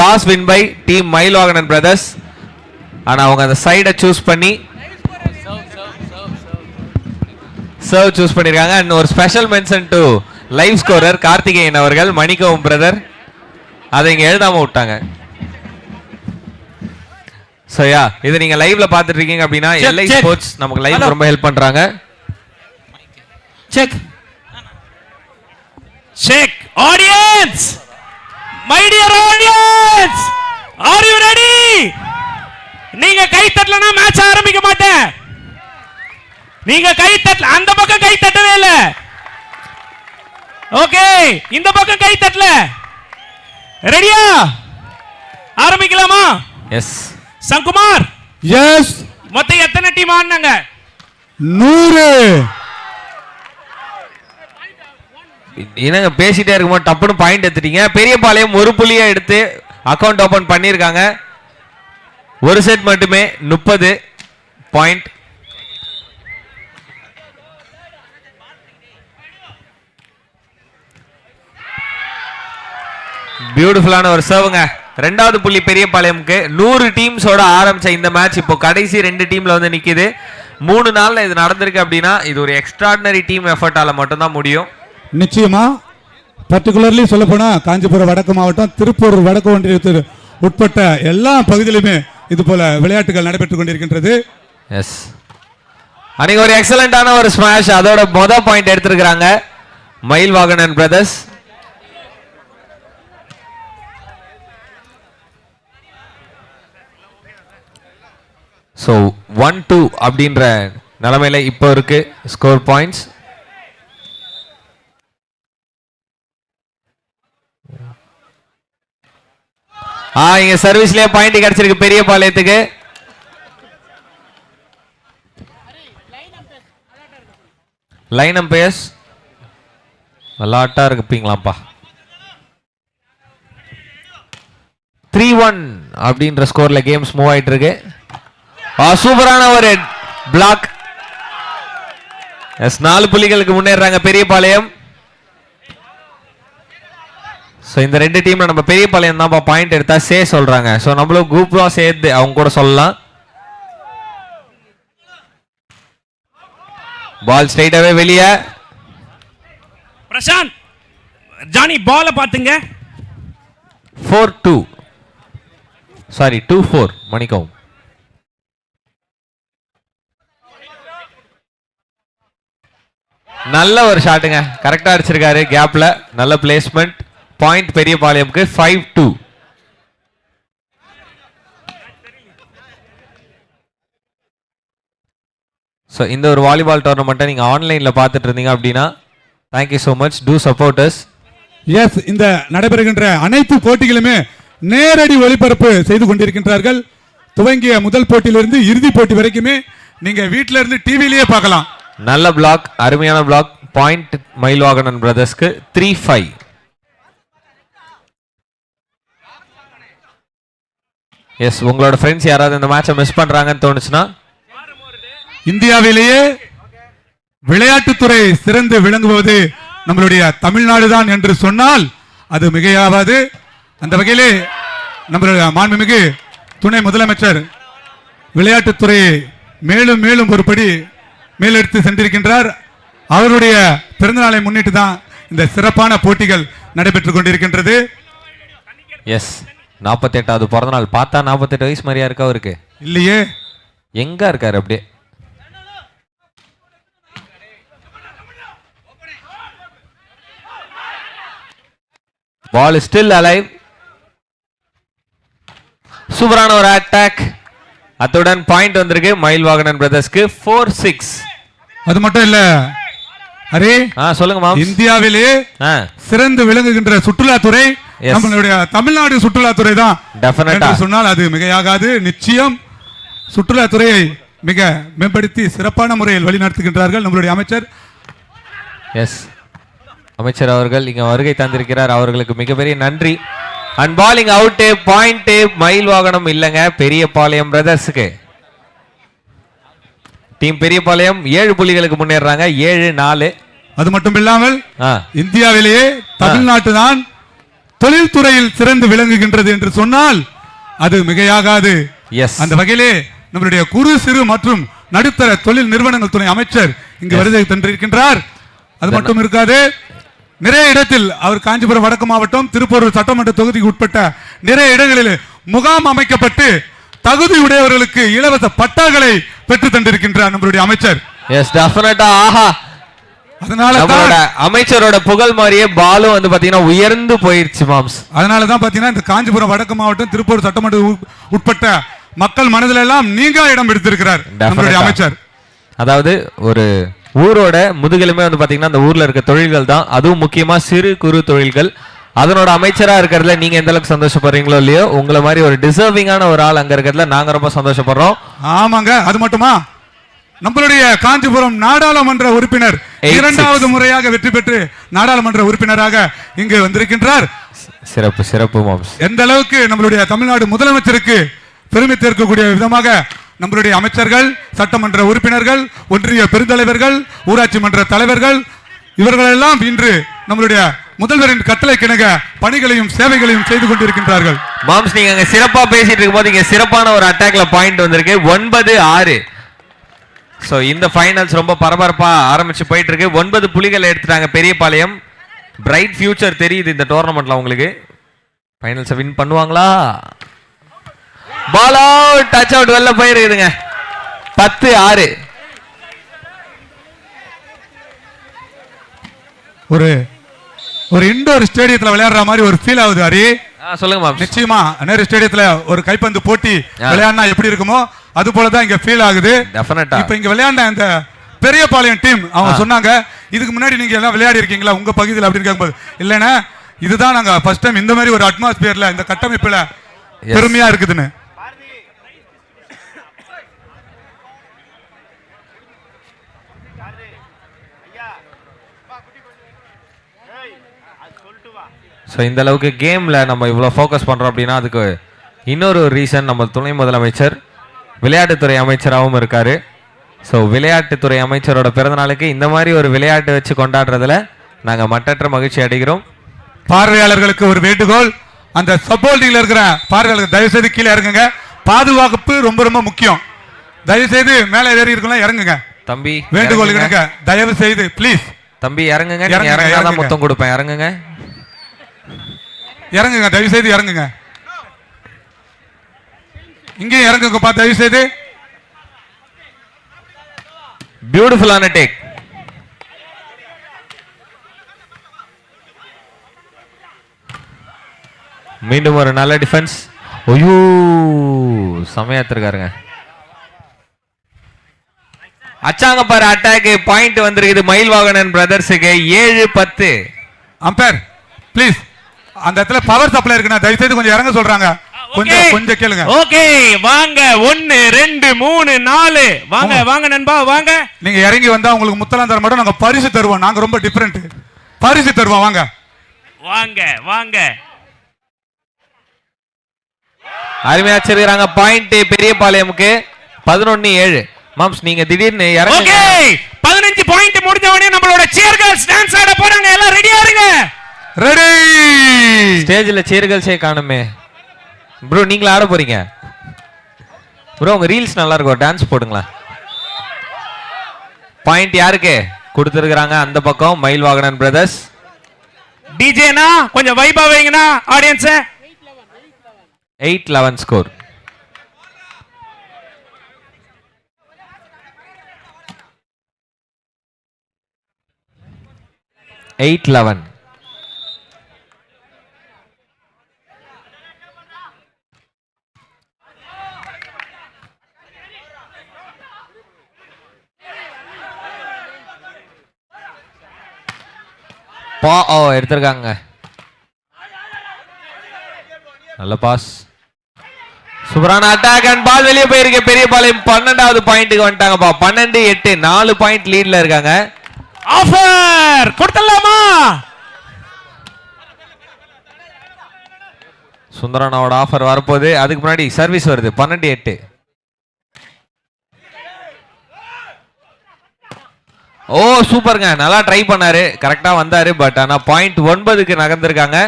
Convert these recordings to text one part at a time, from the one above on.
Toss win by team Mayilvahanan brothers. ஆனா அவங்க அந்த சைடை சூஸ் பண்ணி சர்வ் சூஸ் பண்ணிருக்காங்க. அண்ட் ஒரு special mention to live scorer Karthikeyan அவர்கள், மணிக்கவும் பிரதர் அதை இங்க எழுதாம விட்டாங்க. சோ யா, இது நீங்க லைவ்ல பாத்துட்டு இருக்கீங்க அப்படின்னா எல்ஐ ஸ்போர்ட்ஸ் நமக்கு லைவ் ரொம்ப ஹெல்ப் பண்றாங்க. Check check audience, my dear audience, are you ready? நீங்க கை தட்டலனா மேட்ச் ஆரம்பிக்க மாட்டேன். நீங்க கை தட்டல, அந்த பக்கம் கை தட்டவே இல்ல. ஓகே, இந்த பக்கம் கை தட்டல. ரெடியா? ஆரம்பிக்கலாமா? எஸ். சங்குமார். எஸ். மொத்தம் எத்தனை டீம் ஆடுனாங்க? 100. என்னங்க பேசிட்டே இருக்கும்போது டப்புன்னு பாயிண்ட் எடுத்துட்டீங்க. பெரியபாளையம் ஒரு புள்ளியா எடுத்து அக்கவுண்ட் ஓபன் பண்ணிருக்காங்க. ஒரு செட் மட்டுமே 30 பாயிண்ட். பியூட்டிஃபுல்லான ஒரு சர்வுங்க. ரெண்டாவது புள்ளி பெரியபாளையம்க்கு. 100 டீம்ஸோட ஆரம்பிச்ச இந்த மேட்ச் இப்போ கடைசி 2 டீம்ல வந்து நிக்குது. 3 நாள்ல இது நடந்திருக்கு அப்படின்னா இது ஒரு எக்ஸ்ட்ராடினரி டீம் எஃபர்ட்டால மட்டும்தான் முடியும். நிச்சயமா. பர்டிகுலர்லி சொல்ல போனா காஞ்சிபுரம் வடக்கு மாவட்டம், திருப்பூர் வடக்கு ஒன்றியத்தில் உட்பட்ட எல்லா பகுதியிலுமே இது போல விளையாட்டுகள் நடைபெற்றுக் கொண்டிருக்கின்றது. எஸ், அன்னைக்கு ஒரு எக்ஸலண்டான ஒரு ஸ்மாஷ், அதோட மொதல் பாயிண்ட் எடுத்திருக்கிறாங்க மயில்வாகனன் பிரதர்ஸ். ஸோ 1-2 அப்படின்ற நிலைமையில இப்போ இருக்கு ஸ்கோர் பாயிண்ட்ஸ். இங்க சர்வீஸ்லயே பாயிண்ட் கிடைச்சிருக்கு பெரியபாளையத்துக்கு. Line umpires விளாட்டா இருப்பீங்களாப்பா. 3-1 அப்படின்ற ஸ்கோர்ல கேம்ஸ் மூவ் ஆயிட்டு இருக்கு. சூப்பரான ஒரு பிளாக். எஸ், 4 புள்ளிகளுக்கு முன்னேறாங்க பெரியபாளையம். ஸோ இந்த 2 டீம்ல நம்ம பெரியபாளையம் தான் பாயிண்ட் எடுத்தா சொல்றாங்க. ஸோ நம்மளும் குரூப்ல சேர்த்து அவங்க கூட சொல்லலாம். பால் ஸ்ட்ரைட்டாவே வெளியே. பிரசாந்த், ஜானி பால பாத்துங்க. 4-2 சாரி 2-4 மணிக்கவும். நல்ல ஒரு ஷாட்டுங்க, கரெக்டா அடிச்சிருக்காரு கேப்ல. நல்ல பிளேஸ்மெண்ட். பாயிண்ட் பெரியபாளையம்க்கு 5-2. ஸோ இந்த ஒரு வாலிபால் டோர்னமெண்ட்டை நீங்க ஆன்லைன்ல பார்த்துட்டு இருந்தீங்க அப்படின்னா thank you so much, to support us. Yes, இந்த நடைபெறுகின்ற அனைத்து போட்டிகளுமே நேரடி ஒளிபரப்பு செய்து கொண்டிருக்கின்றார்கள். துவங்கிய முதல் போட்டியிலிருந்து இறுதி போட்டி வரைக்குமே நீங்க வீட்டில இருந்து டிவிலேயே பார்க்கலாம். நல்ல பிளாக், அருமையான பிளாக். பாயிண்ட் மயில்வாகனன் பிரதர்ஸ்க்கு 3-5. எஸ், உங்களோட ஃப்ரெண்ட்ஸ் யாராவது இந்த மேட்சை மிஸ் பண்றாங்கன்னு தோணுச்சுன்னா, இந்தியாவிலேயே விளையாட்டுத்துறை சிறந்து விளங்குவது நம்மளுடைய தமிழ்நாடு தான் என்று சொன்னால் அது மிகையாவாது. அந்த வகையிலே நம்மளுடைய மாண்புமிகு துணை முதலமைச்சர் விளையாட்டுத்துறையை மேலும் மேலும் ஒரு படி மேலெடுத்து சென்றிருக்கின்றார். அவருடைய பிறந்தநாளை முன்னிட்டு தான் இந்த சிறப்பான போட்டிகள் நடைபெற்றுக் கொண்டிருக்கின்றது. எஸ், 48வது பிறந்தநாள். பார்த்தா 48 வயசு மாதிரியா இருக்கா அவருக்கு? இல்லையே, எங்க இருக்காரு அப்படியே. பால் ஸ்டில் அலைவ். சூப்பரான ஒரு அட்டாக். அத்துடன் பாயிண்ட் வந்திருக்கு மயில்வாகனன் பிரதர்ஸ்க்கு 4-6. அது மட்டும் இல்ல அரே, சொல்லுங்க மாம். இந்தியாவிலே சிறந்து விளங்குகின்ற சுற்றுலாத்துறை நம்மளுடைய தமிழ்நாடு சுற்றுலாத்துறை தான். டெஃபினட்டா சொன்னால் அது மிகையாகாது. நிச்சயம் சுற்றுலாத்துறையை மிக மேம்படுத்தி சிறப்பான முறையில் வழிநடத்துகின்றார்கள் நம்மளுடைய அமைச்சர். எஸ், அமைச்சர் அவர்கள் இங்க வருகை தந்திருக்கிறார். அவர்களுக்கு மிகப்பெரிய நன்றி. அண்ட் பாலிங் அவுட். பாயிண்ட் மயில்வாகனம் இல்லங்க, பெரியபாளையம் பிரதர்ஸ்க்கு. டீம் பெரியபாளையம் 7 புள்ளிகளுக்கு முன்னேறாங்க. 7-4. அது மட்டும் இல்லாமல் இந்தியாவிலேயே தமிழ்நாட்டு தான் தொழில்துறையில் சிறந்து விளங்குகின்றது என்று சொன்னால் அது மிகையாகாது. எஸ், அந்த வகையிலே நம்மளுடைய குறு சிறு மற்றும் நடுத்தர தொழில் நிறுவனங்கள் துறை அமைச்சர் இங்கு வருகை தந்திருக்கின்றார். அது மட்டும் இருக்காது, நிறைய இடத்தில் அவர் காஞ்சிபுரம் வடக்கு மாவட்டம் திருப்பூர் சட்டமன்ற தொகுதிக்கு உட்பட்ட நிறைய இடங்களில் முகாம் அமைக்கப்பட்டு தகுதியுடையவர்களுக்கு இலவச பட்டாக்களை பெற்று தந்திருக்கின்றார் நம்மளுடைய அமைச்சர். எஸ், டெஃபினட்டா. ஆஹா, அதனால நம்மளோட அமைச்சரோட புகழ் மாதிரியே பாலும் வந்து பாத்தீங்கன்னா உயர்ந்து போயிருச்சு மாம்ஸ். அதனாலதான் பாத்தீங்கன்னா இந்த காஞ்சிபுரம் வடக்கு மாவட்டம் திருப்பூர் சட்டமன்ற உட்பட்ட மக்கள் மனதில் எல்லாம் நீங்க இடம் எடுத்திருக்கிறார் நம்மளுடைய அமைச்சர். அதாவது ஒரு ஊரோட முதுகெலுமே வந்து பாத்தீங்கன்னா அந்த ஊர்ல இருக்க தொழில்கள் தான், அதுவும் முக்கியமா சிறு குறு தொழில்கள். அதனோட அமைச்சரா இருக்கிறதுல நீங்க எந்த அளவுக்கு சந்தோஷப்படுறீங்களோ இல்லையோ, உங்களை மாதிரி ஒரு டிசர்விங்கான ஒரு ஆள் அங்க இருக்கிறதுல நாங்க ரொம்ப சந்தோஷப்படுறோம். ஆமாங்க, அது மட்டுமா, நம்மளுடைய காஞ்சிபுரம் நாடாளுமன்ற உறுப்பினர் 2வது முறையாக வெற்றி பெற்று நாடாளுமன்ற உறுப்பினராக இங்கு வந்திருக்கின்றார். சிறப்பு சிறப்பு மாம்ஸ். எந்த அளவுக்கு நம்மளுடைய தமிழ்நாடு முதலமைச்சருக்கு பெருமை சேர்க்கக்கூடிய விதமாக நம்மளுடைய அமைச்சர்கள், சட்டமன்ற உறுப்பினர்கள், ஒன்றிய பெருந்தலைவர்கள், ஊராட்சி மன்ற தலைவர்கள் இவர்களெல்லாம் இன்று நம்மளுடைய முதல்வரின் கட்டளை கிணங்க பணிகளையும் சேவைகளையும் செய்து கொண்டிருக்கின்றார்கள். மாம்ஸ், நீங்க அங்க சிறப்பா பேசிட்டு இருக்கும் போது இங்க சிறப்பான ஒரு அட்டாக்ல பாயிண்ட் வந்திருக்கு. 9-6. சோ இந்த ஃபைனல்ஸ் ரொம்ப பரபரப்பா ஆரம்பிச்சு போயிட்டு இருக்கு. 9 புள்ளிகள் எடுத்துட்டாங்க பெரியபாளையம். பிரைட் ஃபியூச்சர் தெரியுது இந்த டோர்னமெண்ட்ல உங்களுக்கு. ஃபைனல்ஸ் வின் பண்ணுவாங்களா? பால் அவுட், டச் அவுட், வெளில போயிருக்குதுங்க. 10-6. ஒரு இண்டோர் ஸ்டேடியத்துல விளையாடுற மாதிரி ஒரு ஃபீல் ஆகுது. ஹரி, சொல்லுங்க மாம். நிச்சயமா நேரு ஸ்டேடியத்துல ஒரு கைப்பந்து போட்டி விளையாடினா எப்படி இருக்குமோ அது போலதான் இங்க ஃபீல் ஆகுது. இப்ப இங்க விளையாண்ட இந்த பெரியபாளையம் டீம் அவங்க சொன்னாங்க, இதுக்கு முன்னாடி நீங்க எல்லாம் விளையாடி இருக்கீங்களா உங்க பகுதியில் அப்படின்னு கேட்கும்போது, இல்லைன்னா இதுதான் நாங்க ஃபர்ஸ்ட் டைம் இந்த மாதிரி ஒரு அட்மாஸ்பியர்ல இந்த கட்டமைப்புல பெருமையா இருக்குதுன்னு. ஸோ இந்த அளவுக்கு கேம்ல நம்ம இவ்வளோ ஃபோக்கஸ் பண்றோம் அப்படின்னா அதுக்கு இன்னொரு ரீசன், நம்ம துணை முதலமைச்சர் விளையாட்டுத்துறை அமைச்சராகவும் இருக்காரு. ஸோ விளையாட்டுத்துறை அமைச்சரோட பிறந்த நாளுக்கு இந்த மாதிரி ஒரு விளையாட்டு வச்சு கொண்டாடுறதுல நாங்கள் மட்டற்ற மகிழ்ச்சி அடைகிறோம். பார்வையாளர்களுக்கு ஒரு வேண்டுகோள், அந்த சப்போர்ட்டிங்ல இருக்கிற பார்வையாளர்கள் தயவு செய்து கீழே இறங்குங்க. பாதுகாப்பு ரொம்ப ரொம்ப முக்கியம். தயவு செய்து மேலே ஏறி இருக்கலாம், இறங்குங்க தம்பி. வேண்டுகோள் இறங்க தயவு செய்து ப்ளீஸ். தம்பி இறங்குங்க, இறங்காதான் மொத்தம் கொடுப்பேன். இறங்குங்க இறங்குங்க, தயவு செய்து இறங்குங்க. இங்கே இறங்குங்கப்பா தயவு செய்து. பியூட்டிஃபுல்லான டேக். மீண்டும் ஒரு நல்ல டிஃபென்ஸ். ஐயோ, சமயத்திருக்காருங்க. அச்சாங்க பாரு அட்டாக். பாயிண்ட் வந்திருக்குது மயில்வாகனன் பிரதர்ஸுக்கு. 7-10. அம்பேர் ப்ளீஸ், அந்த இடத்துல பவர் சப்ளை இருக்குன்னா தயவு செய்து கொஞ்சம் இறங்க சொல்றாங்க. கொஞ்சம் கேளுங்க. ஓகே, வாங்க. 1 2 3 4. வாங்க வாங்க நண்பா, வாங்க. நீங்க இறங்கி வந்தா உங்களுக்கு முத்தலாம் தர மாட்டோம், நாங்க பரிசு தருவோம். நாங்க ரொம்ப டிஃபரெண்ட், பரிசு தருவோம். வாங்க வாங்க வாங்க. அருமையா வச்சிருக்காங்க பாயிண்ட் பெரியபாளையமுக்கு. 11-7. மாம்ஸ், நீங்க திடீர்னு இறங்க. ஓகே, 15 பாயிண்ட் முடிஞ்ச உடனே நம்மளோட சேர் கேர்ள்ஸ் டான்ஸ் ஆட போறாங்க. எல்லாம் ரெடியா இருங்க. ரெடி. ஸ்டேஜ்ல சேர் கேர்ள்ஸே காணுமே. ப்ரோ, நீங்களா ஆட போறீங்க? ப்ரோ, உங்க ரீல்ஸ் நல்லா இருக்கும், டான்ஸ் போடுங்களா. பாயிண்ட் யாருக்கு கொடுத்துருக்காங்க? அந்த பக்கம் மயில்வாகனன் பிரதர்ஸ். டிஜேனா கொஞ்சம் வைபா வைங்கனா ஆடியன்ஸ். 8-11 ஸ்கோர். எடுத்திருக்காங்க. நல்ல பாஸ், சூப்பரான அட்டாக் அண்ட் பால் வெளியே போயிருக்கு. பெரியபாளையம் 12வது பாயிண்ட்டுக்கு வந்துட்டாங்கப்பா. 12-8, 4 பாயிண்ட் லீட்ல இருக்காங்க. ஆஃபர் கொடுத்தலாமா? சுந்தரனாவோட ஆஃபர் வரப்போகுது. அதுக்கு முன்னாடி சர்வீஸ் வருது. 12-8. ஓ சூப்பருங்க, நல்லா ட்ரை பண்ணாரு, கரெக்டா வந்தாரு. பட் ஆனா பாயிண்ட் 9க்கு நகர்ந்திருக்காங்க.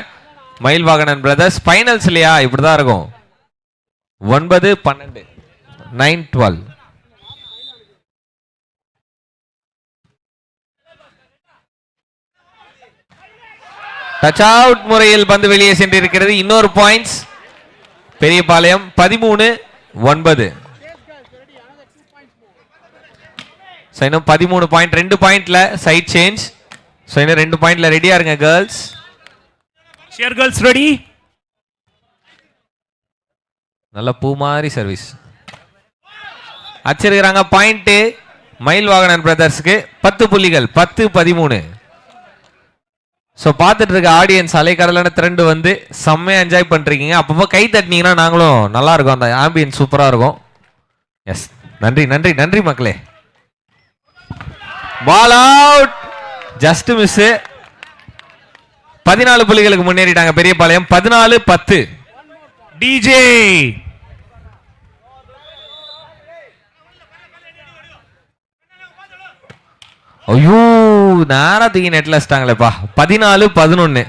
மயில் வாகனன் பிரதர்ஸ். ஃபைனல்ஸ் இல்லையா, இப்படிதான் இருக்கும். 9-12 9-12. டச் அவுட் முறையில் பந்து வெளியே சென்றிருக்கிறது. இன்னொரு பாயிண்ட்ஸ் பெரியபாளையம் 13-9. இன்னும் 13 பாயிண்ட், 2 பாயிண்ட்ல சைட் சேஞ்ச். இன்னும் 2 பாயிண்ட்ல ரெடியா இருங்க கேர்ள்ஸ். Shear girls ready. நல்ல பூ மாதிரி சர்வீஸ் அச்சிருக்கிறாங்க. பாயிண்ட் மயில் வாகனன் பிரதர்ஸ்க்கு 10 புள்ளிகள், 10-13. ஸோ பார்த்துட்டு இருக்க ஆடியன்ஸ் அலைக்கடலான திரண்டு வந்து செம்மையா என்ஜாய் பண்றீங்க. அப்பப்போ கை தட்டினீங்கன்னா நாங்களும் நல்லா இருக்கும், அந்த ஆம்பியன்ஸ் சூப்பரா இருக்கும். எஸ், நன்றி நன்றி நன்றி மக்களே. Ball out, just miss. 14 புள்ளிகளுக்கு முன்னேறிட்டாங்க பெரியபாளையம். 14-10. டிஜே ஐயோ, நேரா தூக்கி நெட்ல வச்சிட்டாங்களேப்பா. 14-11.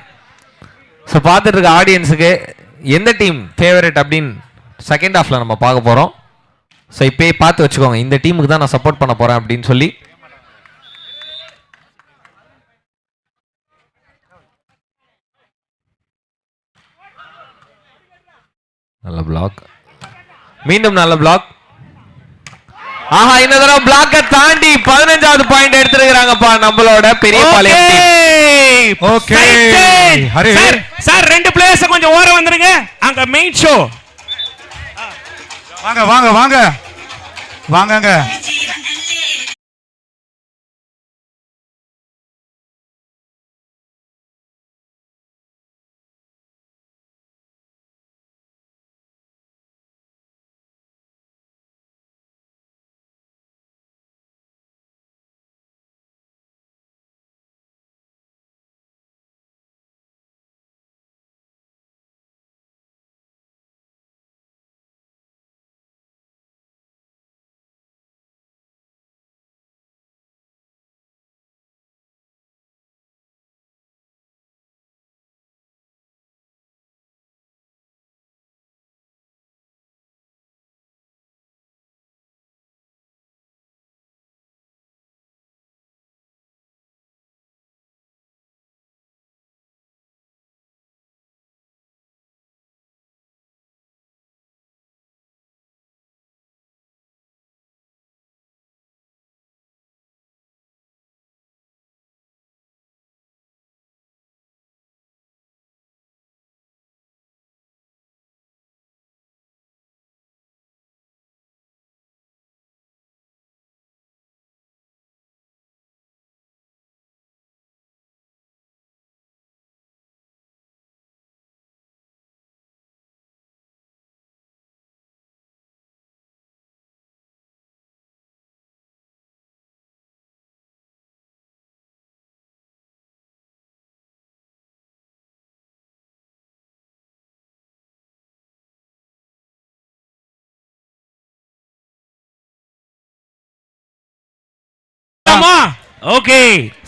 ஸோ பார்த்துட்டு இருக்க ஆடியன்ஸுக்கு எந்த டீம் ஃபேவரட் அப்படின்னு செகண்ட் ஹாஃப்ல நம்ம பார்க்க போறோம். ஸோ இப்பயே பார்த்து வச்சுக்கோங்க, இந்த டீமுக்கு தான் நான் சப்போர்ட் பண்ண போறேன் அப்படின்னு சொல்லி. நல்ல பிளாக், மீண்டும் நல்ல பிளாக். ஆஹா, இந்த தடவை பிளாக்க தாண்டி 15வது பாயிண்ட் எடுத்துருக்காங்கப்பா நம்மளோட Periyapalayam team. Okay Hari sir, 2 players கொஞ்சம் ஓரம் வந்துருங்க. அங்க மெயின் ஷோ. வாங்க வாங்க வாங்க வாங்கங்க. ஓகே,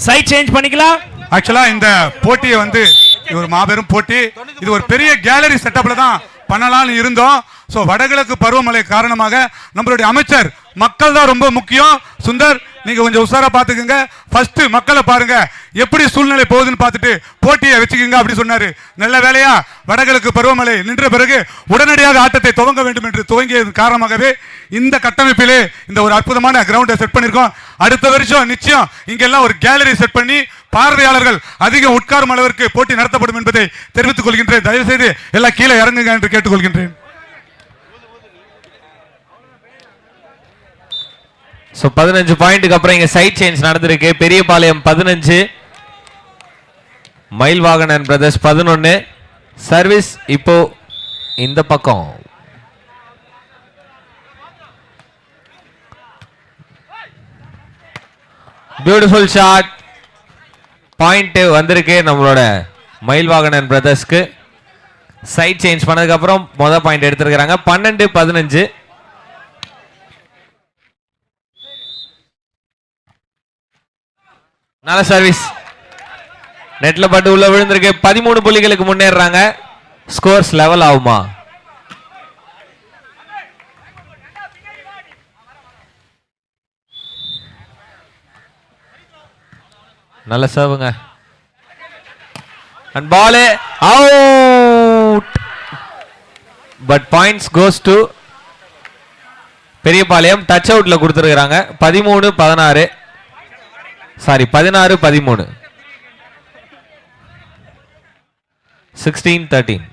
சைட் சேஞ்ச் பண்ணிக்கலாம். ஆக்சுவலா இந்த போட்டியை வந்து இது ஒரு மாபெரும் போட்டி. இது ஒரு பெரிய கேலரி செட்டப்ல தான் பண்ணலாம்னு இருந்தோம். ஸோ வடகிழக்கு பருவமழை காரணமாக நம்மளுடைய அமைச்சர் மக்கள் தான் ரொம்ப முக்கியம். சுந்தர், நீங்க கொஞ்சம் உஷாரா பாத்துக்கங்க. ஃபர்ஸ்ட் மக்களை பாருங்க, எப்படி சூழ்நிலை போகுதுன்னு பார்த்துட்டு போட்டியை வச்சுக்கோங்க அப்படி சொன்னாரு. நல்ல வேலையா வடகிழக்கு பருவமழை நின்ற பிறகு உடனடியாக ஆட்டத்தை துவங்க வேண்டும் என்று துவங்கியது காரணமாகவே இந்த கட்டமைப்பிலே இந்த ஒரு அற்புதமான கிரவுண்டை செட் பண்ணிருக்கோம். அடுத்த வருஷம் நிச்சயம் இங்கெல்லாம் ஒரு கேலரி செட் பண்ணி பார்வையாளர்கள் அதிகம் உட்காரும் அளவிற்கு போட்டி நடத்தப்படும் என்பதை தெரிவித்துக் கொள்கின்றேன். தயவு செய்து எல்லாம் கீழே இறங்குங்க என்று கேட்டுக்கொள்கின்றேன். சோ 15 பாயிண்ட்க்கு அப்புறம் இங்க சைட் சேஞ்ச் நடந்திருக்கு. பெரியபாளையம் 15, மயில் வாகனன் பிரதர்ஸ் 11. சர்வீஸ் இப்போ இந்த பக்கம். Beautiful shot. பாயிண்ட் வந்திருக்கு நம்மளோட மயில் வாகனன் பிரதர்ஸ்க்கு. சைட் சேஞ்ச் பண்ணதுக்கு அப்புறம் மொதல் பாயிண்ட் எடுத்திருக்காங்க. 12-15. நல்ல சர்வீஸ். நெட்ல பட்டு உள்ள விழுந்திருக்கு. 13 புள்ளிகளுக்கு முன்னேறாங்க. ஸ்கோர்ஸ் லெவல் ஆகுமா? நல்ல சர்வுங்க. And ball out. But points goes to Periyapalayam. Touch அவுட்ல கொடுத்துருக்காங்க. 13-16 சாரி 16-13 16-13.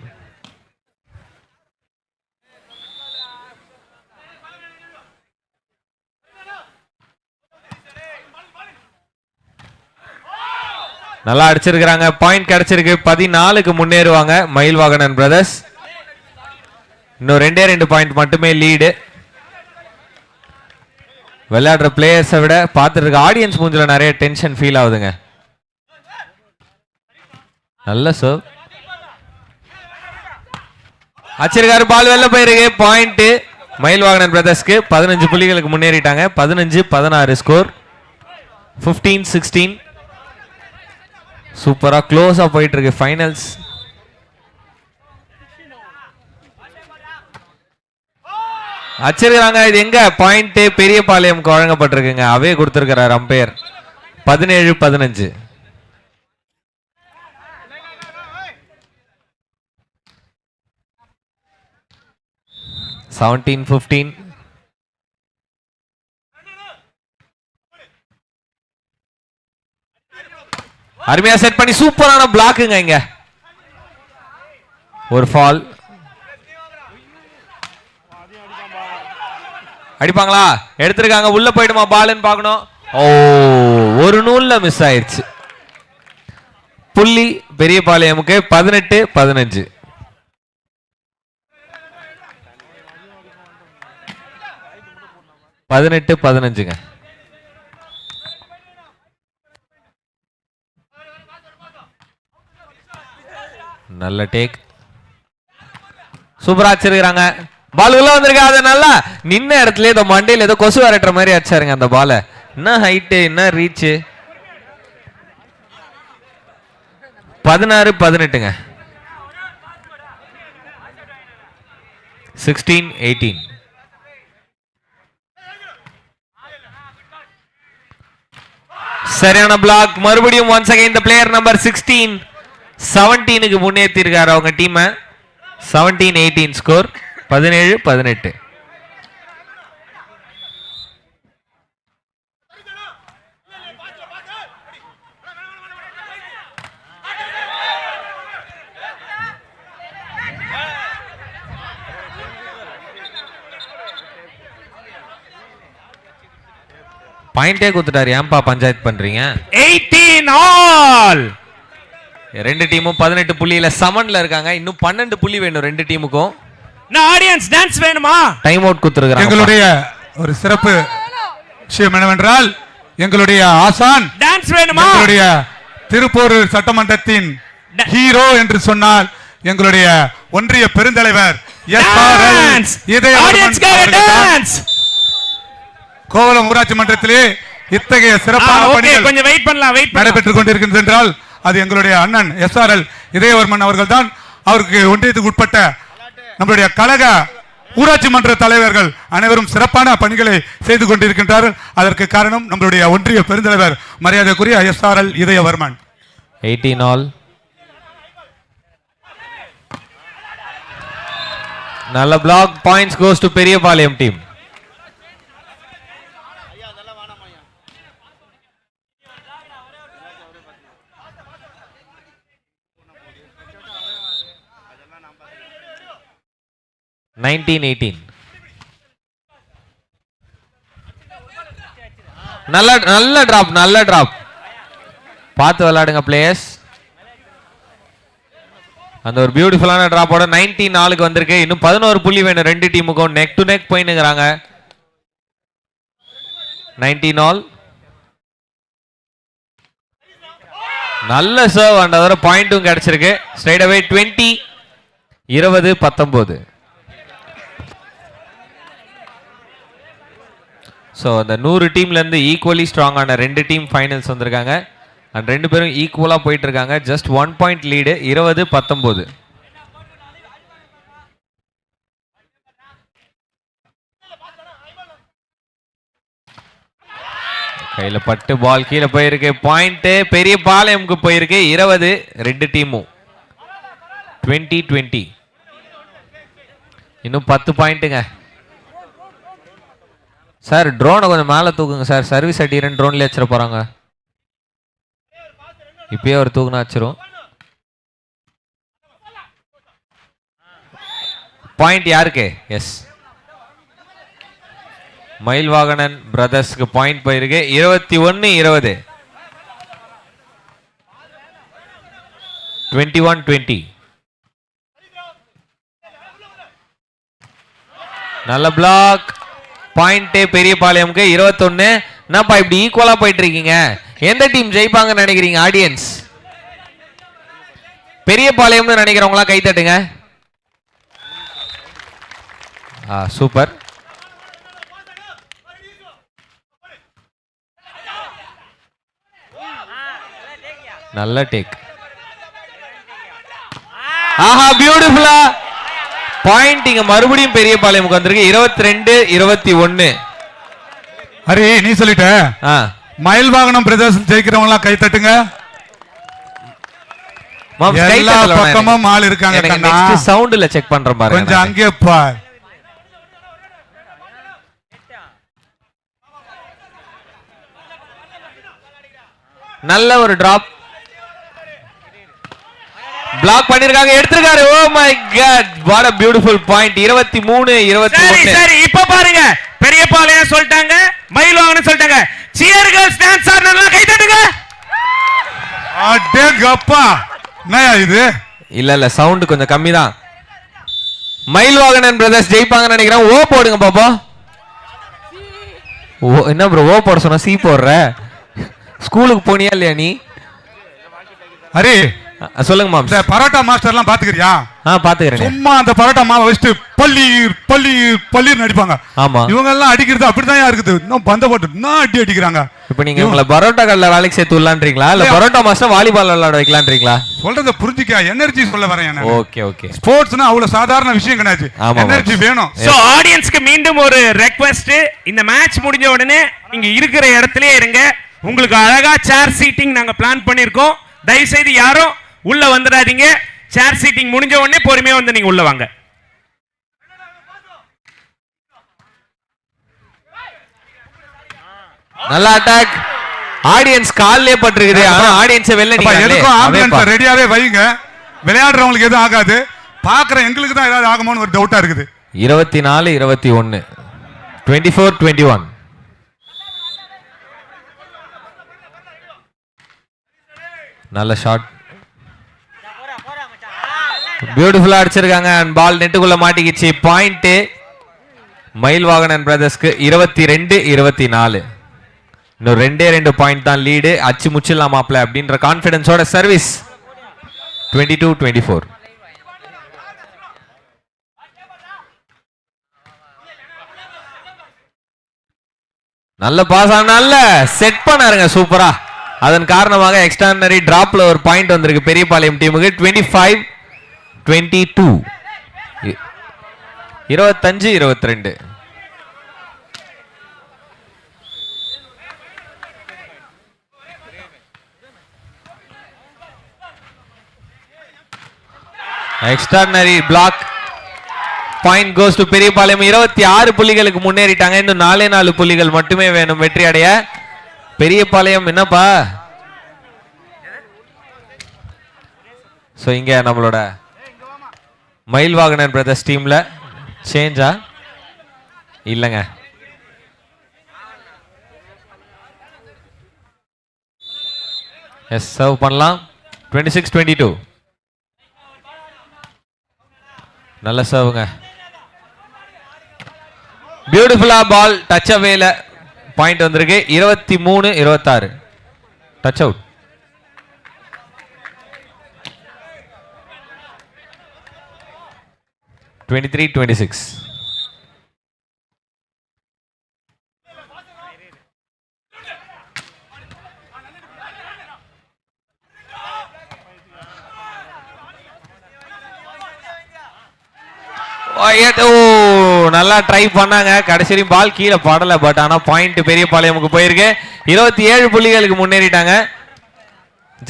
நல்லா அடிச்சிருக்கிறாங்க. பாயிண்ட் கிடைச்சிருக்கு. 14க்கு முன்னேறுவாங்க மயில்வாகனன் பிரதர்ஸ். இன்னும் 2 பாயிண்ட் மட்டுமே லீடு. விளையாடுற பிளேயர்ஸை விட பார்த்துட்டு இருக்க ஆடியன்ஸ் மூஞ்சில நிறைய டென்ஷன் ஃபீல் ஆகுதுங்க. நல்ல சர்வ் அச்சிருக்காரு. பால் வெளில போயிருக்கு. பாயிண்ட் மயில்வாகனன் பிரதர்ஸ்க்கு. 15 புள்ளிகளுக்கு முன்னேறிட்டாங்க. 15-16 ஸ்கோர். 15-16. சூப்பரா க்ளோஸா போயிட்டு இருக்கு ஃபைனல்ஸ். அச்சிருக்காங்க. இது எங்க பாயிண்ட் பெரியபாளையம்க்கு வழங்கப்பட்டிருக்குங்க. அவே கொடுத்திருக்கிறார் அம்பையர். 17-15. அருமையா செட் பண்ணி சூப்பரான பிளாக்குங்க. இங்க ஒரு ஃபால். அடிப்பாங்களா? எடுத்திருக்காங்க. உள்ள போயிடுமா பால்னு பார்க்கணும். ஓ, ஒரு நூல்ல மிஸ் ஆயிடுச்சு. புள்ளி பெரியபாளையமுக்கு. 18-15. நல்ல டேக். சூப்பரா அடிச்சிருக்காங்க. பால் உள்ள வந்திருக்கு. அது நல்லா நின்ன இடத்துல ஏதோ மண்டையில் ஏதோ கொசு வரட்டுற மாதிரி அடிச்சாருங்க அந்த பால. என்ன ஹைட்டு, என்ன ரீச். 16-18. 16-18. சரியான பிளாக். மறுபடியும் once again the player number 16 17க்கு முன்னேற்றி இருக்காரு அவங்க டீம். 17-18 ஸ்கோர். 17-18. பாயிண்டே குத்துட்டாரு. ஏன்பா பஞ்சாயத்து பண்றீங்க? 18 ஆல். ரெண்டு டீமும் 18 புள்ளியில சமன்ல இருக்காங்க. இன்னும் 12 புள்ளி வேணும் ரெண்டு டீமுக்கும். நான் ஆடியன்ஸ் டான்ஸ் வேணுமா? டைம் அவுட் குத்துறாங்க. எங்களுடைய ஒரு சிறப்பு விஷயம் என்னவென்றால் எங்களுடைய ஆசான் டான்ஸ் வேணுமா? எங்களுடைய திருப்பூர் சட்டமன்றத்தின் ஹீரோ என்று சொன்னால் எங்களுடைய ஒன்றிய பெருந்தலைவர் கோவளம் ஊராட்சி மன்றத்திலே இத்தகைய சிறப்பான பணிகள் கொஞ்சம் வெயிட் பண்ணலாம். நடைபெற்றுக் கொண்டிருக்கிறது என்றால் அது எங்களுடைய அண்ணன் SRL இதயவர்மன் அவர்கள் தான். அவருக்கு ஒன்றியத்துக்கு உட்பட்ட நம்முடைய கழக ஊராட்சி மன்ற தலைவர்கள் அனைவரும் சிறப்பான பணிகளை செய்து கொண்டிருக்கின்றார்கள். அதற்கு காரணம் நம்மளுடைய ஒன்றிய பெருந்தலைவர் மரியாதைக்குரிய SRL இதயவர்மன். 18 ஆல். நல்ல block. Points goes to Periyapalayam team. நல்ல டிராப். பார்த்து விளையாடுங்க பிளேயர்ஸ். அந்த ஒரு பியூட்டிஃபுல்லான டிராப்போட 19 ஆளுக்கு வந்திருக்கு. இன்னும் 11 புள்ளி வேணும் ரெண்டு டீமுக்கும். நெக் டு நெக் போயினுங்கிறாங்க. 19 ஆல். நல்ல சர்வ். அண்ட் அதோட பாயிண்ட்டும் கிடைச்சிருக்கு. Straight away 20 20-19. ஸோ அந்த 100 டீம்ல இருந்து ஈக்குவலி ஸ்ட்ராங்கான ரெண்டு டீம் ஃபைனல்ஸ் வந்திருக்காங்க. அண்ட் ரெண்டு பேரும் ஈக்குவலா போயிட்டு இருக்காங்க. Just 1 point lead 20-19. கையில பட்டு பால் கீழே போயிருக்கு. பாயிண்ட் பெரிய பாளையம்க்கு போயிருக்கு. 20 ரெண்டு டீமும் 20-20. இன்னும் 10 பாயிண்ட்டுங்க. சார் ட்ரோனை கொஞ்சம் மேலே தூக்குங்க சார். சர்வீஸ் அடிக்கிறேன் ட்ரோன்லேயே வச்சிட போறாங்க. இப்பயே ஒரு தூக்குனா வச்சிரும். பாயிண்ட் யாருக்கு? எஸ், மயில்வாகனன் பிரதர்ஸ்க்கு பாயிண்ட் போயிருக்கு. 21-20. 21-20. நல்ல பிளாக். பாயிண்ட் பெரிய பாளையம்க்கு 21. என்னப்பா இப்படி ஈக்குவலா போயிட்டு இருக்கீங்க? எந்த டீம் ஜெயிப்பாங்கன்னு நினைக்கிறீங்க ஆடியன்ஸ்? பெரிய பாளையம்னு நினைக்கிறவங்களா கை தட்டுங்க. சூப்பர். நல்ல டேக். ஆஹா பியூட்டிஃபுல்லா பாயிண்ட் இங்க மறுபடியும் பெரிய பாளையமுக்கு வந்திருக்கு. 22-21. ஹரி நீ சொல்லிட்ட. மயில்வாகனம் பிரதர்ஸ் ஜெயிக்கிறவங்க கை தட்டுங்க. எல்லா பக்கமும் ஆள் இருக்காங்க. சவுண்ட்ல செக் பண்றேன் பாருங்க. கொஞ்சம் அங்கே பார். நல்ல ஒரு டிராப். பிளாக் பண்ணிருக்காங்க, எடுத்துருக்காரு. Oh my God, what a beautiful point. 23-21. சரி இப்ப பாருங்க, பெரியபாளையம் சொல்லிட்டாங்க, மயில்வாகனம் சொல்லிட்டாங்க. சியர் கேர்ள்ஸ் டான்ஸ் ஆடுறவங்க கை தட்டுங்க. அடேங்கப்பா, என்னயா இது? இல்ல சவுண்ட் கொஞ்சம் கம்மி தான். மயில்வாகனன் பிரதர்ஸ் ஜெயிப்பாங்கன்னு நினைக்கிறேன். ஓ போடுங்க பாப்பா. ஓ என்ன ப்ரோ ஓ போட சொன்னா சி போடுற? ஸ்கூலுக்கு போனியா இல்லையா நீ? ஹரி சொல்லுங்க மாம். இந்த பரோட்டா மாஸ்டர் எல்லாம் பாத்துக்கிறியா? பாத்துக்கிறேன். சும்மா அந்த பரோட்டா மாவை வச்சுட்டு பள்ளீர் பள்ளீர் பள்ளீர் அடிப்பாங்க. ஆமா, இவங்க எல்லாம் அடிக்கிறது அப்படிதான் இருக்குது. இன்னும் பந்த போட்டு இன்னும் அடிக்கிறாங்க. இப்ப நீங்க உங்களை பரோட்டா கல்ல வேலைக்கு சேர்த்து விடலான்றீங்களா இல்ல பரோட்டா மாஸ்டர் வாலிபால் விளையாட வைக்கலான்றீங்களா? சொல்றத புரிஞ்சுக்க, எனர்ஜி சொல்ல வரேன். Okay okay. ஸ்போர்ட்ஸ்னா அவ்வளவு சாதாரண விஷயம் கிடையாது. எனர்ஜி வேணும். சோ ஆடியன்ஸ்க்கு மீண்டும் ஒரு ரெக்வெஸ்ட், இந்த மேட்ச் முடிஞ்ச உடனே இங்க இருக்கிற இடத்துலயே இருங்க. உங்களுக்கு அழகா சேர் சீட்டிங் நாங்க பிளான் பண்ணிருக்கோம். தயவு செய்து யாரும் உள்ள வந்துடாதீங்க. சேர் சீட்டிங் முடிஞ்ச உடனே பொறுமையா வந்து நீங்க உள்ள வாங்க. நல்ல அட்டாக். ஆடியன்ஸ் கால்லே பட்டிருக்குது. ஆனா ஆடியன்ஸ் வெளில நிக்கறாங்க. எதுக்கும் ஆம்பியன்ஸ் ரெடியாவே வைங்க. விளையாடுறவங்களுக்கு எதுவும் ஆகாது. பாக்குற எங்களுக்கு தான் ஏதாவது ஆகுமோன்னு ஒரு டவுட்டா இருக்குது. 24-21. 24-21. நல்ல ஷாட். பியூட்டிஃபுல்லா அடிச்சிருக்காங்க. அண்ட் பால் நெட்டுக்குள்ள மாட்டிக்கிச்சு. பாயிண்ட் மயில்வாகனன் பிரதர்ஸ்க்கு 22-24. இன்னும் 2 பாயிண்ட் தான் லீடு. அச்சு முச்சிடலாமாப்ல அப்படின்ற கான்பிடன்ஸோட சர்வீஸ். 22-24. நல்ல பாஸ், நல்ல செட் பண்ணாருங்க சூப்பரா. அதன் காரணமாக எக்ஸ்ட்ரானரி டிராப்ல ஒரு பாயிண்ட் வந்திருக்கு பெரியபாளையம் டீமுக்கு. 25-22. 25-22. Extraordinary block. Point goes to Periyapalayam. 26 புள்ளிகளுக்கு முன்னேறிட்டாங்க. இன்னும் 4 புள்ளிகள் மட்டுமே வேணும் வெற்றி அடைய. பெரியபாளையம் என்னப்பா? சோ இங்க நம்மளோட மயில்வாகனன் பிரதர்ஸ் டீம்ல சேஞ்சா இல்லங்க. எஸ், சர்வ் பண்ணலாம். 26-22. நல்ல சர்வுங்க. பியூட்டிஃபுல்லா பால் டச் அவேல பாயிண்ட் வந்திருக்கு. 23-26. Touch out. (23-26). ஓ நல்லா ட்ரை பண்ணாங்க, கடைசி பால் கீழே படல. பட் ஆனா பாயிண்ட் பெரியபாளையமுக்கு போயிருக்கு. 27 புள்ளிகளுக்கு முன்னேறிட்டாங்க.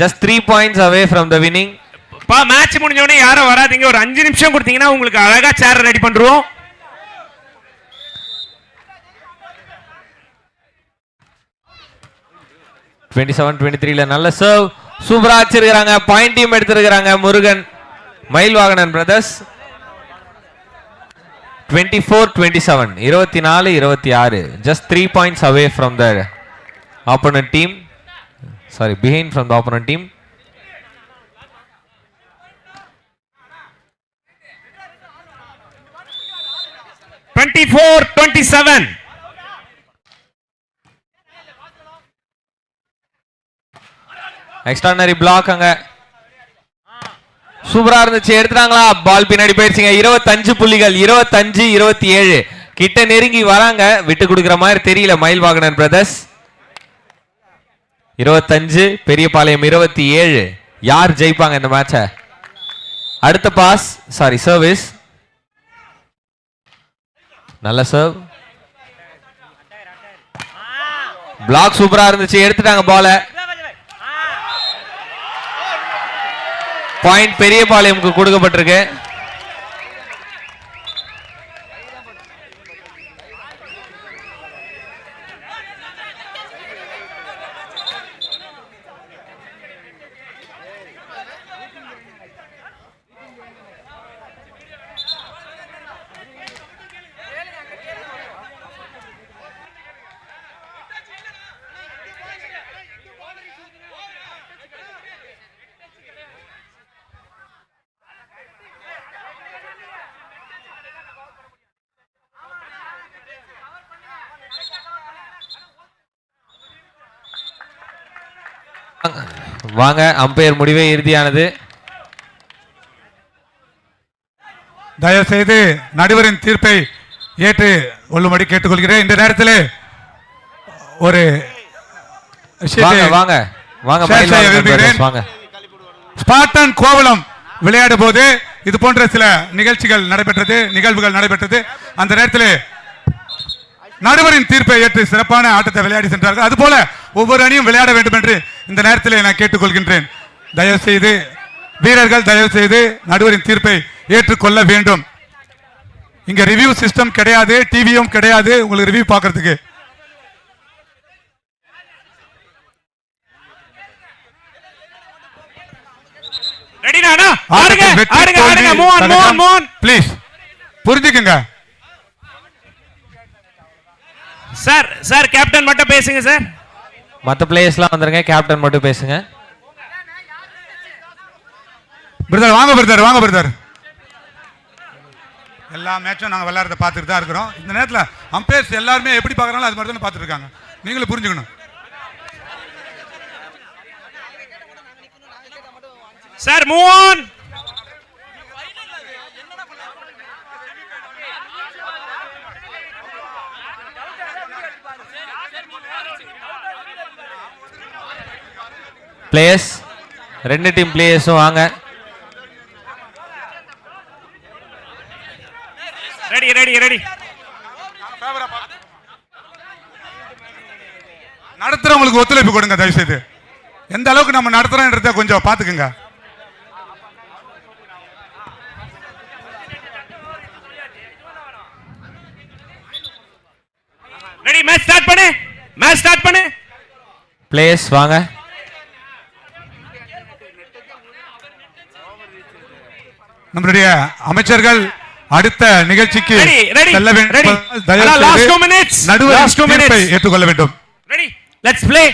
Just 3 points away from the winning. Match முடிஞ்ச உடனே யாரும் வராதீங்க, ஒரு 5 நிமிஷம் கொடுத்தீங்கன்னா உங்களுக்கு அழகா சேர் ரெடி பண்றோம். நல்ல சர்வ், சூப்பரா வச்சிருக்காங்க. பாயிண்ட் டீம் எடுத்திருக்காங்க Murugan Mayilvahanan brothers. 24-27, 24-26, just 3 points away from the opponent team. Sorry, behind from the opponent team. Extraordinary block அங்க சூப்பரா இருந்துச்சு, எடுத்துட்டாங்களா? பால் பின்னாடி போயிருச்சுங்க. 25 புள்ளிகள், 25-27 கிட்ட நெருங்கி வராங்க. விட்டு கொடுக்கிற மாதிரி தெரியல மயில்வாகனன் பிரதர்ஸ். 25 பெரியபாளையம் 27. யார் ஜெயிப்பாங்க இந்த மேட்ச? அடுத்த பாஸ், சாரி சர்வீஸ். நல்ல சர்வ், பிளாக் சூப்பரா இருந்துச்சு, எடுத்துட்டாங்க பால. பாயிண்ட் பெரியபாளையமுக்கு கொடுக்கப்பட்டிருக்கு. வாங்க, அம்பையர் முடிவே இறுதியானது. தயவு செய்து நடுவரின் தீர்ப்பை ஏற்று கொள்ளும்படி கேட்டுக்கொள்கிறேன். இந்த நேரத்தில் ஒரு வாங்க ஸ்பார்டன் கோவளம் விளையாடும் போது இது போன்ற சில நிகழ்வுகள் நடைபெற்றது. அந்த நேரத்தில் நடுவரின் தீர்ப்பை ஏற்று சிறப்பான ஆட்டத்தை விளையாடி சென்றார்கள். அதுபோல ஒவ்வொரு அணியும் விளையாட வேண்டும் என்று இந்த நேரத்தில் நான் கேட்டுக்கொள்கின்றேன். தயவு செய்து வீரர்கள் தயவு செய்து நடுவரின் தீர்ப்பை ஏற்றுக்கொள்ள வேண்டும். இங்க ரிவ்யூ சிஸ்டம் கிடையாது, டிவியும் கிடையாது உங்களுக்கு ரிவ்யூ பார்க்கிறதுக்கு. பிளீஸ் புரிஞ்சுக்குங்க சார். சார் கேப்டன் மட்டும் பேசுங்க சார். மற்ற பிளேயர்ஸ்லாம் வந்துருங்க, கேப்டன் மட்டும் பேசுங்க. பிரதர் வாங்க பிரதர், வாங்க பிரதர். எல்லா மேட்சும் நாங்கள் விளையாடுறத பார்த்துட்டு தான் இருக்கிறோம். இந்த நேரத்தில் அம்பையர்ஸ் எல்லாருமே எப்படி பார்க்குறாங்களோ அது மாதிரி தான் பார்த்துட்டு இருக்காங்க. நீங்களும் புரிஞ்சுக்கணும் சார். Move on. பிளேயர்ஸ், ரெண்டு டீம் பிளேயர்ஸும் வாங்க. Ready ready ready. நடத்துறவங்களுக்கு ஒத்துழைப்பு கொடுங்க தயவு செய்து. எந்த அளவுக்கு நம்ம நடத்துறோம்ன்றத கொஞ்சம் பாத்துக்குங்க. ரெடி, மேட்ச் ஸ்டார்ட் பண்ணு. மேட்ச் ஸ்டார்ட் பண்ணு. பிளேயர்ஸ் வாங்க. நம்மளுடைய அமைச்சர்கள் அடுத்த நிகழ்ச்சிக்கு செல்ல வேண்டும். நடுவர் தீர்ப்பை ஏற்றுக்கொள்ள வேண்டும். Ready, let's play.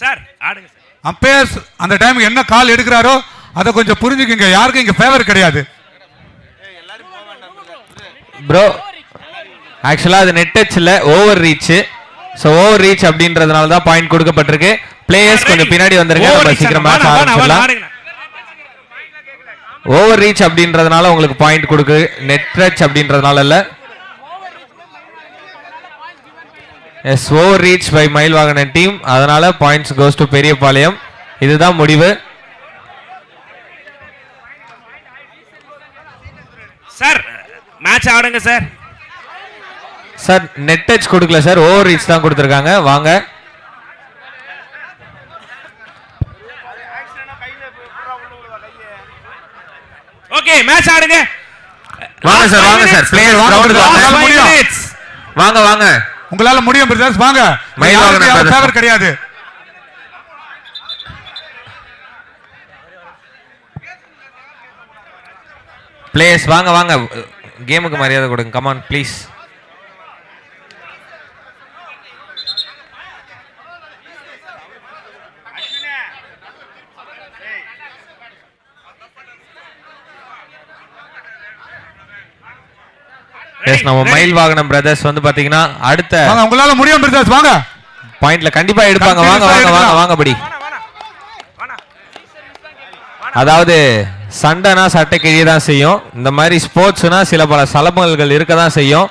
சார் ஆடுங்க. அம்பையர்ஸ் அந்த டைம் என்ன கால் எடுக்கிறாரோ அதை கொஞ்சம் புரிஞ்சுக்குங்க. யாருக்கும் இங்க ஃபேவர் கிடையாது. ப்ரோ ஆக்சுவலா அது நெட் டச் இல்ல, over reach. So over reach அப்படின்றதுனால தான் பாயிண்ட் கொடுக்கப்பட்டிருக்கு. பிளேயர்ஸ் கொஞ்சம் பின்னாடி வந்துருங்க, நம்ம சீக்கிரம் மேட்ச் ஆரம்பிச்சிடலாம். ஓவர் ரீச் அப்படின்றதுனால உங்களுக்கு பாயிண்ட் கொடுக்கு, நெட் டச் அப்படின்றதுனால இல்ல. எஸ் ஓவர் ரீச் பை மயில் வாகனன் டீம், அதனால பாயிண்ட்ஸ் கோஸ் டு பெரியபாளையம். இதுதான் முடிவு. சார் மேட்ச் ஆடுங்க சார். சார் நெட் டச் கொடுக்கல சார், ஓவர் ரீச் தான் கொடுத்துருக்காங்க. வாங்க ஓகே மேட்ச் ஆடுங்க. வாங்க சார், வாங்க சார். பிளேயர் வாங்க வாங்க, உங்களால முடியும் பிரதர்ஸ், வாங்க. மயில் வாகனன் ஃபேவர் கிடையாது. பிளேயர்ஸ் வாங்க வாங்க, கேமுக்கு மரியாதை கொடுங்க. Come on please. எஸ் நம்ம மயில் வாகனம் பிரதர்ஸ் வந்து பாத்தீங்கன்னா அடுத்த வாங்க, உங்களால முடியும் பிரதர்ஸ், வாங்க. பாயிண்ட்ல கண்டிப்பா எடுப்பாங்க. வாங்க வாங்க வாங்க வாங்க படி. அதாவது சண்டைனா சட்டை கிழிய தான் செய்யும். இந்த மாதிரி ஸ்போர்ட்ஸ்னா சில பல சலபங்கள் இருக்க தான் செய்யும்.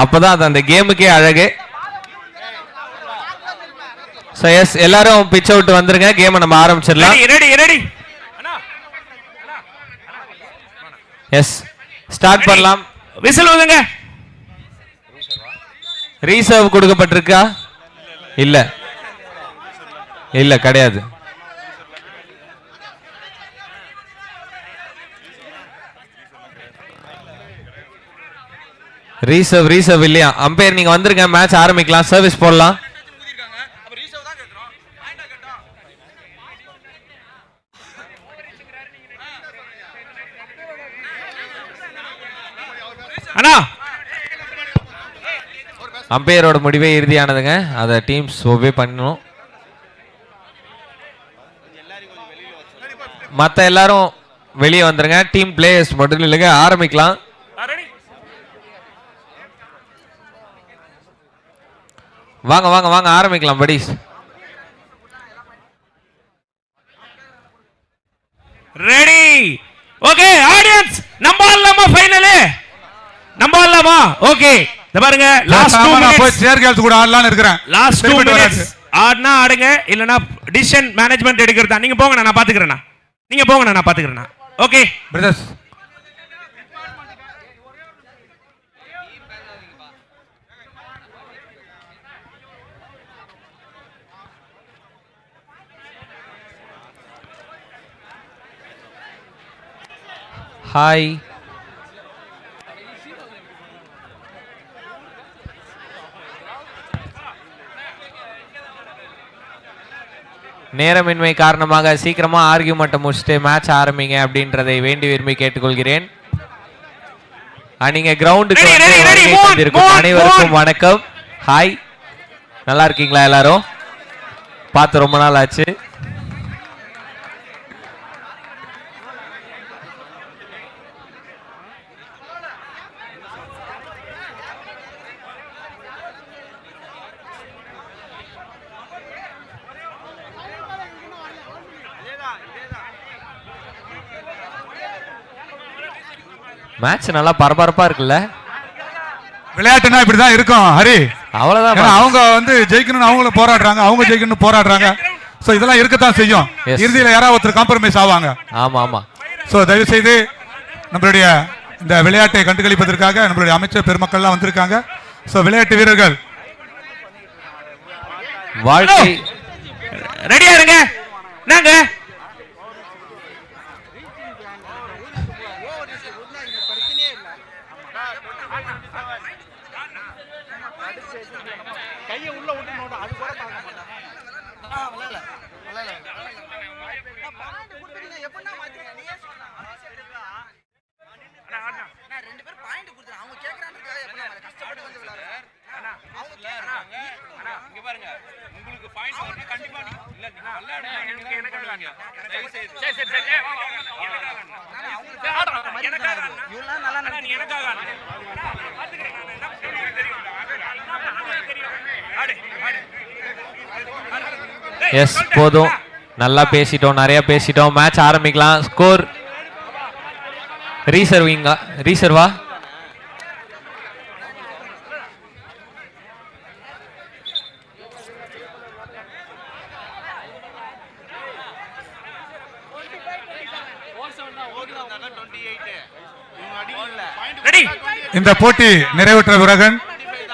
அப்பதான் அது அந்த கேமுக்கே அழகு. ஸோ எஸ் எல்லாரும் பிட்ச் அவுட் வந்துருங்க, கேமை நம்ம ஆரம்பிச்சிடலாம். எஸ் ஸ்டார்ட் பண்ணலாம். விசில் ஊதுங்க. ரீசர்வ் கொடுக்கப்பட்டிருக்கா? இல்ல இல்ல கிடையாது. ரீசர்வ் இல்லையா? அம்பையர் நீங்க வந்துருங்க, மேட்ச் ஆரம்பிக்கலாம், சர்வீஸ் போடலாம். அண்ணா அம்பையரோட முடிவே இறுதியானதுங்க, அதை டீம்ஸ் ஒபே பண்ணணும். மற்ற எல்லாரும் வெளியே வந்துருங்க, டீம் பிளேயர்ஸ் மட்டும் இல்லைங்க. ஆரம்பிக்கலாம். வாங்க வாங்க வாங்க ஆரம்பிக்கலாம் படிஸ். ரெடி ஓகே ஆடியன்ஸ், நம்பலாமா ஃபைனல்? நம்பலாமா? ஓகே இத பாருங்க, லாஸ்ட் 2 மினிட்ஸ் போய் சேர்கல்ஸ் கூட ஆடலாம்னு இருக்கேன். லாஸ்ட் 2 மினிட்ஸ் ஆடுனா ஆடுங்க, இல்லனா டிசிஷன் மேனேஜ்மென்ட் எடுக்கிறதா நீங்க போங்க, நான் பாத்துக்கறேனா. நீங்க போங்க, நான் பாத்துக்கறேனா. Okay brothers, hi. நேரமின்மை காரணமாக சீக்கிரமா ஆர்கியூமெண்ட்டை முடிச்சுட்டு மேட்ச் ஆரம்பிங்க அப்படின்றதை வேண்டி விரும்பி கேட்டுக்கொள்கிறேன். நீங்க கிரவுண்டுக்கு வந்திருக்கும் அனைவருக்கும் வணக்கம். ஹாய், நல்லா இருக்கீங்களா? எல்லாரும் பார்த்து ரொம்ப நாள் ஆச்சு. மேட்ச் நல்லா பரபரப்பா இருக்குல்ல? விளையாட்டுனா இப்படிதான் இருக்கும் ஹரி. அவ்வளவுதான். அவங்க வந்து ஜெயிக்கணும்னு அவங்களும் போராடுறாங்க, அவங்க ஜெயிக்கணும்னு போராடுறாங்க. சோ இதெல்லாம் இருக்கத்தான் செய்யும். இறுதியில யாராவது ஒருத்தர் காம்ப்ரமைஸ் ஆவாங்க. ஆமா ஆமா. சோ தயவு செய்து நம்மளுடைய இந்த விளையாட்டை கண்டுகளிப்பதற்காக நம்மளுடைய அமைச்சர் பெருமக்கள்லாம் வந்திருக்காங்க. சோ விளையாட்டு வீரர்கள் வாழ்க்கை ரெடியா இருங்க. நாங்க கையை உள்ள விட்டு அது கூட பார்க்க மாட்டான். எஸ் போதும், நல்லா பேசிட்டோம், நிறைய பேசிட்டோம். மேட்ச் ஆரம்பிக்கலாம். ஸ்கோர் ரீசர்வா இந்த போட்டி நிறைவேற்ற பிறகு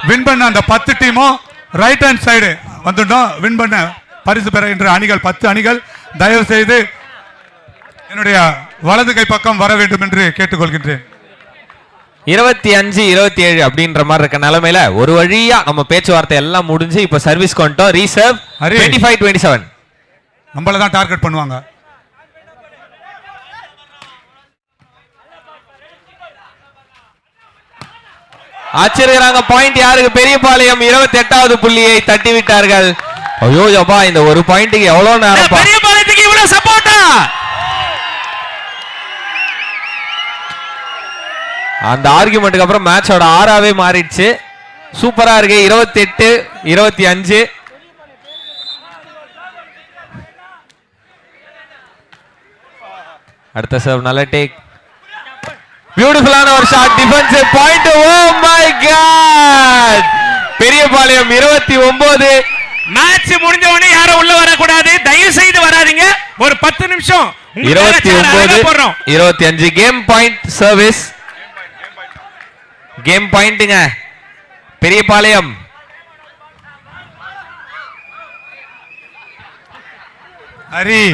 வின் பண்ண அந்த 10 டீமும் ரைட் ஹேண்ட் சைடு வந்துட்டோம். வின் பண்ண பரிசு பெறுகின்ற அணிகள் 10 அணிகள் தயவு செய்து என்னுடைய வலது கை பக்கம் வர வேண்டும் என்று கேட்டுக்கொள்கின்றேன். 25-27 அப்படின்ற மாதிரி இருக்க நிலைமையில ஒரு வழியா நம்ம பேச்சுவார்த்தை எல்லாம் முடிஞ்சு இப்ப சர்வீஸ் கொண்டோம். ரீசர்வ் 25-27 நம்மள தான் டார்கெட் பண்ணுவாங்க. ஆச்சரியாங்க பாயிண்ட் யாருக்கு? பெரியபாளையம் 28வது புள்ளியை தட்டி விட்டார்கள். ஐயோ அப்பா, இந்த ஒரு பாயிண்ட்டுக்கு எவ்வளவு நேரம்? பெரியபாளையத்துக்கு இவ்வளவு சப்போர்ட்டா? அந்த ஆர்குமெண்ட்டுக்கு அப்புறம் மேட்சோட 6ஆவே மாறிடுச்சு. சூப்பரா இருக்கு. 28-25 அடுத்த சர்வ் நல்ல டேக். பியூட்டிஃபுல்லான ஒரு shot. Defensive point. Oh my God! Periyapalayam 29. Match முடிஞ்ச உடனே யாரும் உள்ள வரக்கூடாது, தயவு செய்து வராதீங்க. ஒரு 10 நிமிஷம் 29-25 கேம் பாயிண்ட் சர்வீஸ். கேம் பாயிண்ட்ங்க பெரியபாளையம். ஹரி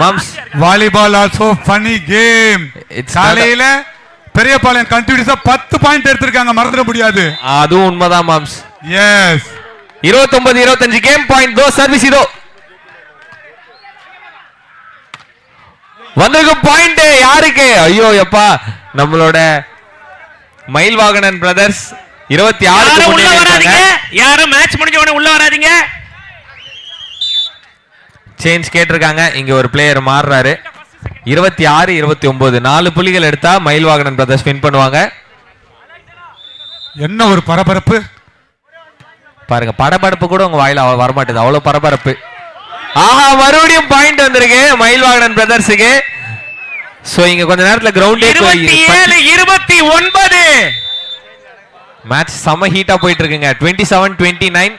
மம்ஸ் வாலிபால் ஆல்சோ ஃபன்னி கேம். காலையில பெரியபாளையம் கண்டினியூஸா 10 பாயிண்ட் எடுத்திருக்காங்க, மறந்துட முடியாது. அதுவும் உண்மைதான் மம்ஸ். Yes 29-25 game point. தோ சர்வீஸ் இதோ வந்திருக்கும் பாயிண்ட் யாருக்கு? ஐயோ எப்பா, நம்மளோட மயில் வாகனன் பிரதர்ஸ் 26 உள்ள வராதீங்க. யாரும் மேட்ச் முடிஞ்ச உடனே உள்ள வராதீங்க. சேஞ்ச் கேட்டிருக்காங்க. இங்க ஒரு பிளேயர் மாறுறாரு. 26-29 4 புள்ளிகள் எடுத்தா மயில் வாகனன் பிரதர்ஸ் வின் பண்ணுவாங்க. என்ன ஒரு பரபரப்பு பாருங்க, படபடப்பு கூட உங்க வாயில வரமாட்டேது, அவ்வளவு பரபரப்பு. ஆஹா, மறுபடியும் பாயிண்ட் வந்திருக்கு மயில் வாகனன் பிரதர்ஸுக்கு. சோ இங்க கொஞ்ச நேரத்துல கிரவுண்டே 27-29 மேட்ச் செம ஹீட்டா போயிட்டு இருக்குங்க. 27-29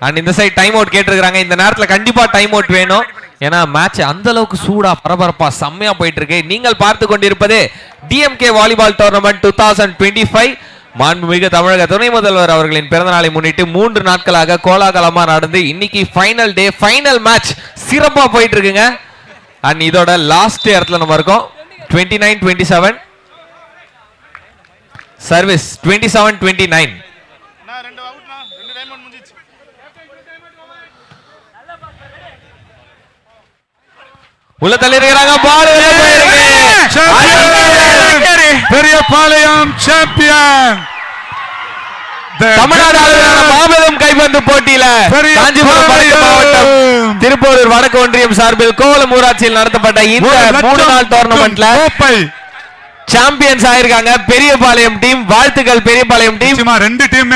அண்ட் இந்த சைடு டைம் அவுட் கேட்டிருக்காங்க. இந்த நேரத்துல கண்டிப்பா டைம் அவுட் வேணும். ஏன்னா மேட்ச் அந்த அளவுக்கு சூடா பரபரப்பா செம்மையா போயிட்டு இருக்கு. நீங்கள் பார்த்து கொண்டிருப்பது DMK வாலிபால் டோர்னமெண்ட் 2025. மாண்புமிகு தமிழக துணை முதல்வர் அவர்களின் பிறந்த நாளை முன்னிட்டு 3 நாட்களாக கோலாகலமா நடந்து இன்னைக்கு ஃபைனல் டே, ஃபைனல் மேட்ச் சிறப்பா போயிட்டு இருக்குங்க. அண்ட் இதோட லாஸ்ட் இடத்துல நம்ம இருக்கோம். 29-27 சர்வீஸ். 27-29 உள்ள தள்ளி இருக்கிறாங்க. பால் பெரியபாளையம் சாம்பியன். தமிழ்நாடு மாபெரும் கைப்பந்து போட்டியில காஞ்சிபுரம் வடக்கு மாவட்டம் திருப்பூர் வடக்கு ஒன்றியம் சார்பில் கோவலம் ஊராட்சியில் நடத்தப்பட்ட இந்த 3 நாள் டோர்னமெண்ட்ல சாம்பியன்ஸ் ஆயிருக்காங்க பெரியபாளையம் டீம். வாழ்த்துக்கள் பெரியபாளையம் டீம். 2 டீம்